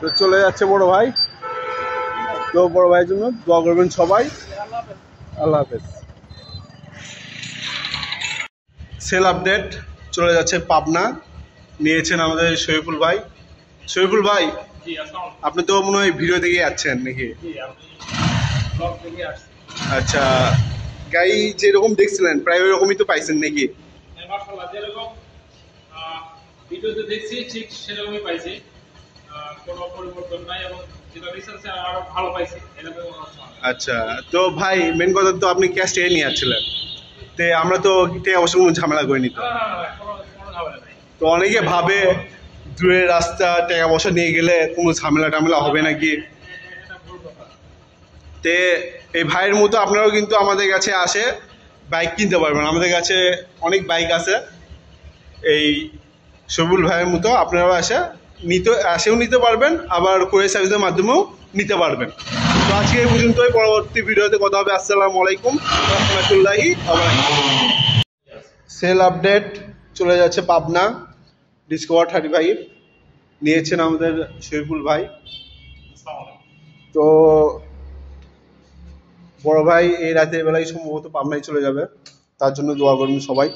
তো চলে যাচ্ছে বড় ভাই। তো বড় ভাইয়ের জন্য দোয়া করবেন সবাই। আল্লাহ হাফেজ। সেল আপডেট চলে যাচ্ছে পাবনা, নিয়েছেন আমাদের শরীফুল ভাই। শরীফুল ভাই, আপনি তো মনে হয় ভিডিও দেখে যাচ্ছেন নাকি? আচ্ছা, গাড়ি যেরকম দেখছিলেন প্রায় ওই রকমই তো পাইছেন নাকি? যেরকম ভিডিওতে দেখছি ঠিক সেরকমই পাইছি, কোনো পরিবর্তন নাই এবং যেটা রিসার্চে আরো ভালো পাইছি। আচ্ছা, তো ভাই মেন কথা তো আপনি ক্যাশ টেনে নিয়ে যাচ্ছিলেন, তো আমরা তো অবশ্য কোনো ঝামেলা করিনি তো। তো অনেকে ভাবে দূরের রাস্তা টাকা পয়সা নিয়ে গেলে কোনো ঝামেলা টামেলা হবে নাকি। তে এই ভাইয়ের মতো আপনারাও কিন্তু আমাদের কাছে আসে বাইক কিনতে পারবেন। আমাদের কাছে অনেক বাইক আছে, এই সবুল ভাইয়ের মতো আপনারাও আসেও নিতে পারবেন, আবার কোরিয়ার সার্ভিসের মাধ্যমেও নিতে পারবেন। তো আজকে এই পর্যন্তই, পরবর্তী ভিডিওতে কথা হবে। আসসালামু আলাইকুম রহমতুল্লাহি। সেল আপডেট চলে যাচ্ছে পাবনা, ডিসকভার 35 নিয়েছেন আমাদের শরীফুল ভাই। তো বড় ভাই এই রাতের বেলায় সম্ভবত পাবনায় চলে যাবে, তার জন্য দোয়া করবেন সবাই।